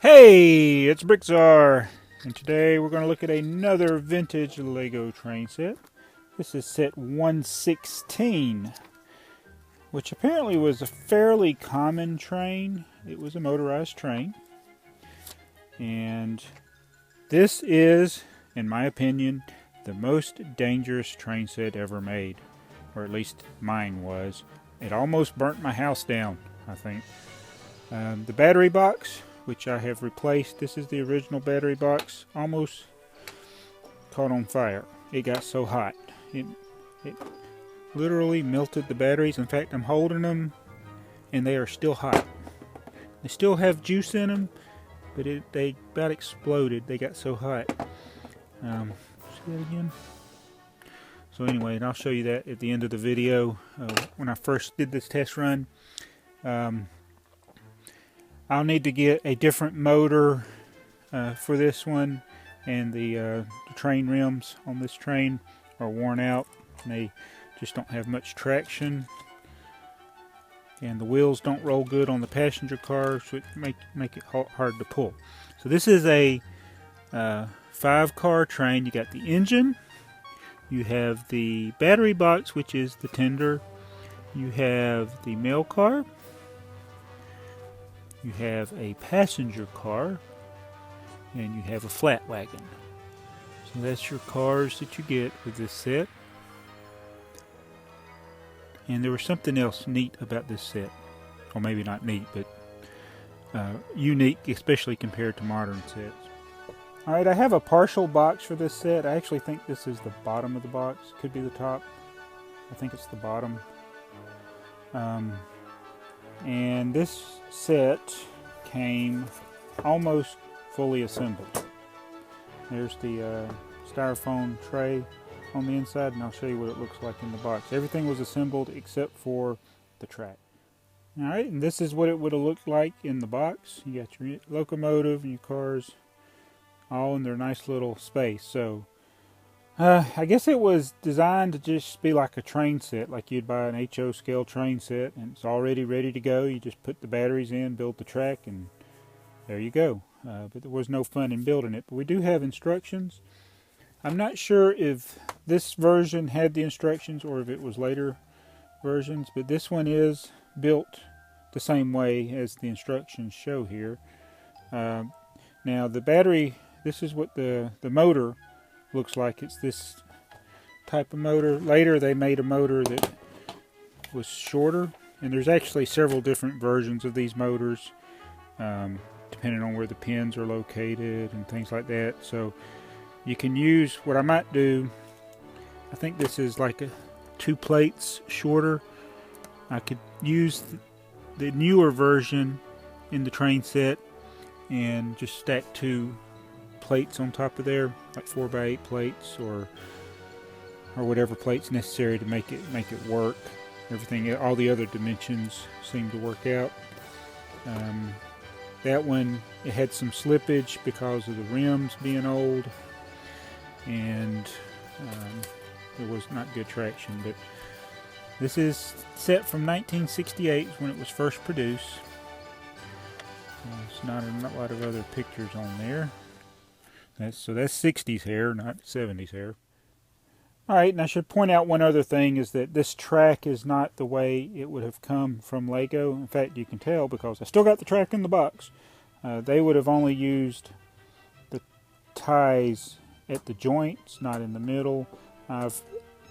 Hey, it's BrickTsar, and today we're going to look at another vintage LEGO train set. This is set 116, which apparently was a fairly common train. It was a motorized train, and this is, in my opinion, the most dangerous train set ever made, or at least mine was. It almost burnt my house down, I think. The battery box, which I have replaced. This is the original battery box. Almost caught on fire. It got so hot. It literally melted the batteries. In fact, I'm holding them and they are still hot. They still have juice in them, but they about exploded. They got so hot. See that again? So anyway, and I'll show you that at the end of the video. When I first did this test run, I'll need to get a different motor for this one, and the train rims on this train are worn out and they just don't have much traction, and the wheels don't roll good on the passenger car, so it make it hard to pull. So this is a 5-car train. You got the engine, you have the battery box, which is the tender, you have the mail car, you have a passenger car, and you have a flat wagon. So that's your cars that you get with this set. And there was something else neat about this set. Or maybe not neat, but unique, especially compared to modern sets. Alright, I have a partial box for this set. I actually think this is the bottom of the box. Could be the top. I think it's the bottom. And this set came almost fully assembled. There's the styrofoam tray on the inside, and I'll show you what it looks like in the box. Everything was assembled except for the track. Alright, and this is what it would have looked like in the box. You got your locomotive and your cars all in their nice little space. So I guess it was designed to just be like a train set, like you'd buy an HO scale train set, and it's already ready to go. You just put the batteries in, build the track, and there you go. But there was no fun in building it. But we do have instructions. I'm not sure if this version had the instructions or if it was later versions, but this one is built the same way as the instructions show here. Now the battery, this is what the motor looks like. It's this type of motor. Later they made a motor that was shorter, and there's actually several different versions of these motors, depending on where the pins are located and things like that. So you can use, what I might do, I think this is like 2 plates shorter. I could use the newer version in the train set and just stack 2 plates on top of there, like 4x8 plates, or whatever plates necessary to make it work. Everything, all the other dimensions seem to work out. That one, it had some slippage because of the rims being old, and there was not good traction. But this is set from 1968 when it was first produced. There's not a lot of other pictures on there. So that's 60s hair, not 70s hair. Alright, and I should point out one other thing, is that this track is not the way it would have come from LEGO. In fact, you can tell because I still got the track in the box. They would have only used the ties at the joints, not in the middle. I've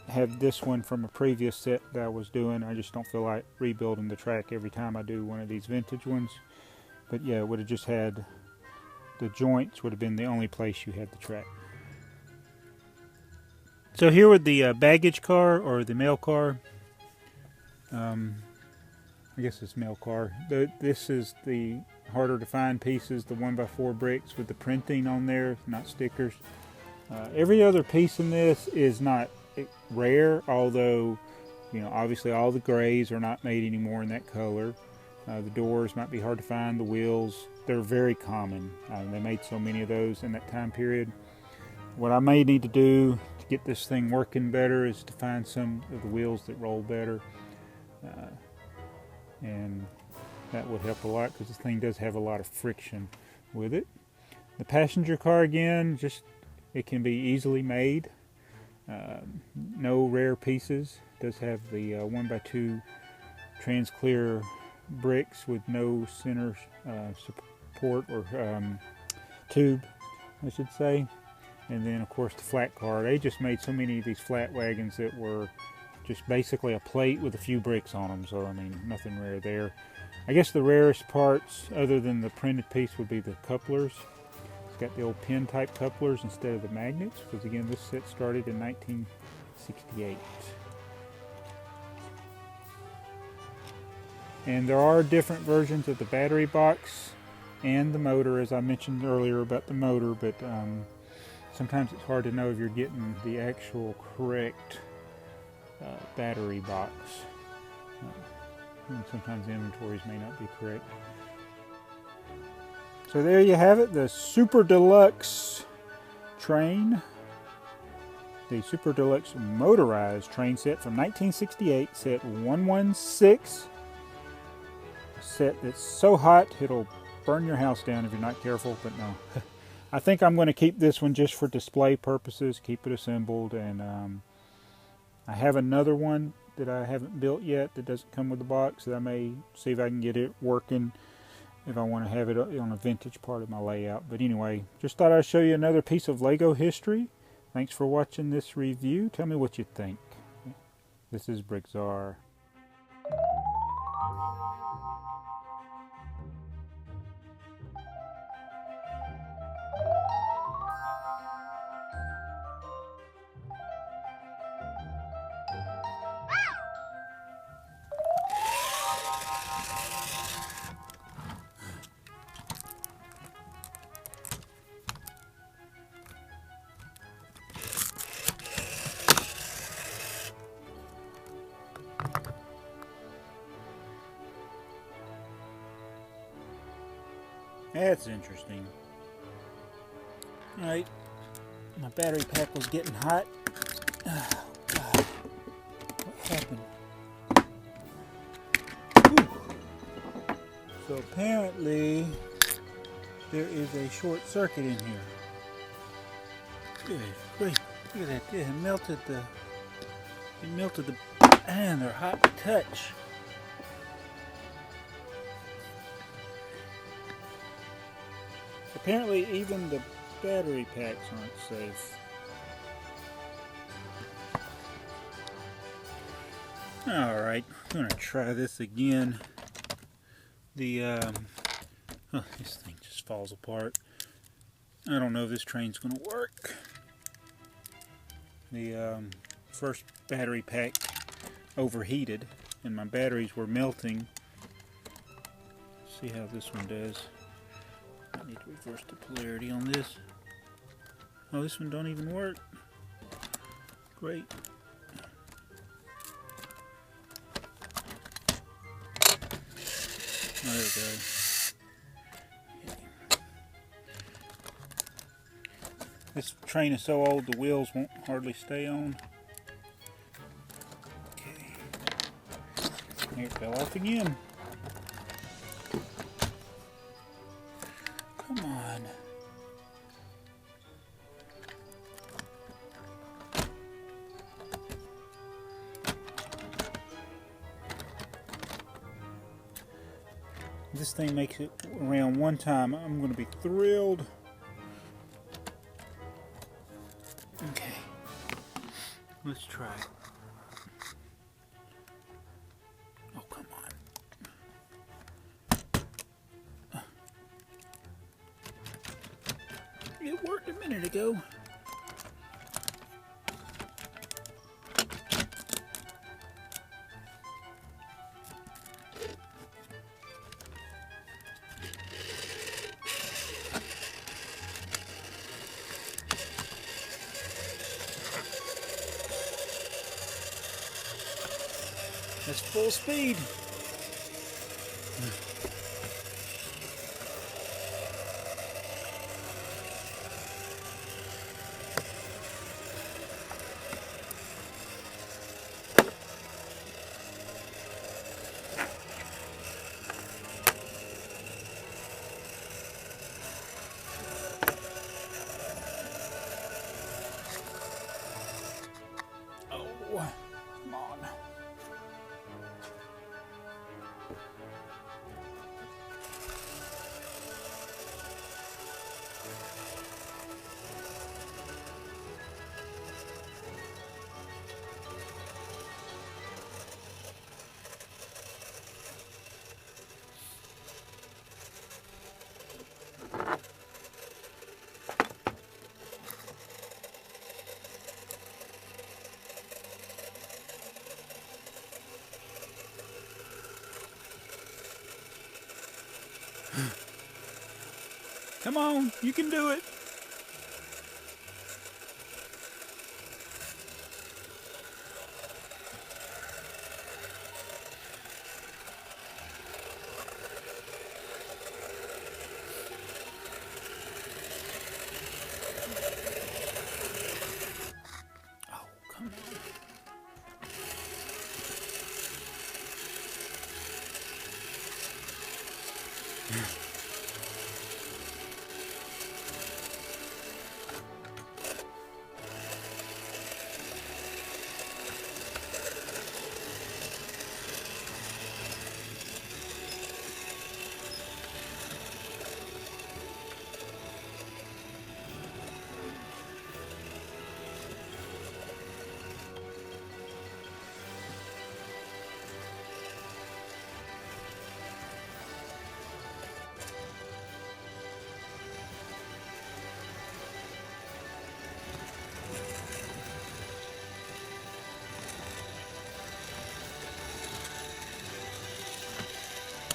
had this one from a previous set that I was doing. I just don't feel like rebuilding the track every time I do one of these vintage ones. But yeah, it would have just had, the joints would have been the only place you had the track. So here with the baggage car, or the mail car, I guess it's mail car. This is the harder to find pieces, the 1x4 bricks with the printing on there, not stickers. Every other piece in this is not rare, although, you know, obviously all the grays are not made anymore in that color. The doors might be hard to find. The wheels, they're very common. They made so many of those in that time period. What I may need to do to get this thing working better is to find some of the wheels that roll better. And that would help a lot, because this thing does have a lot of friction. with it. The passenger car, again, just it can be easily made. No rare pieces. It does have the 1x2 trans-clear bricks with no center support or tube, I should say. And then, of course, the flat car. They just made so many of these flat wagons that were just basically a plate with a few bricks on them. So, I mean, nothing rare there. I guess the rarest parts, other than the printed piece, would be the couplers. It's got the old pin-type couplers instead of the magnets, because, again, this set started in 1968. And there are different versions of the battery box and the motor, as I mentioned earlier about the motor, but sometimes it's hard to know if you're getting the actual correct battery box. And sometimes the inventories may not be correct. So there you have it, the Super Deluxe Train. The Super Deluxe Motorized Train set from 1968, set 116. A set that's so hot it'll burn your house down if you're not careful, but no. I think I'm going to keep this one just for display purposes, keep it assembled, and I have another one that I haven't built yet that doesn't come with the box that I may see if I can get it working if I want to have it on a vintage part of my layout. But anyway, just thought I'd show you another piece of LEGO history. Thanks for watching this review. Tell me what you think. This is BrickTsar. That's interesting. Alright, my battery pack was getting hot. Oh, God. What happened? Whew. So apparently there is a short circuit in here. Good grief. Look at that. It melted the and they're hot to touch. Apparently even the battery packs aren't safe. Alright, I'm going to try this again. This thing just falls apart. I don't know if this train's going to work. The first battery pack overheated and my batteries were melting. See how this one does. I need to reverse the polarity on this. Oh, this one don't even work. Great. Oh, there we go. This train is so old the wheels won't hardly stay on. Okay. Here it fell off again. Come on. If this thing makes it around one time, I'm going to be thrilled. Okay. Let's try it. Oh, come on. It worked a minute ago. That's full speed. Come on, you can do it. Oh, come on.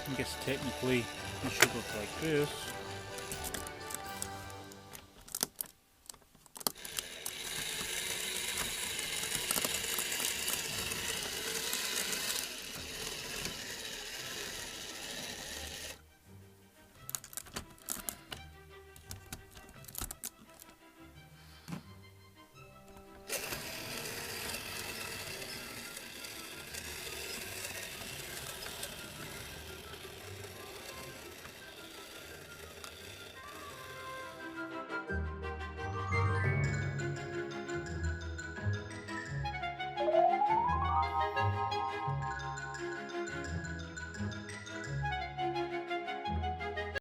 I guess technically it should look like this.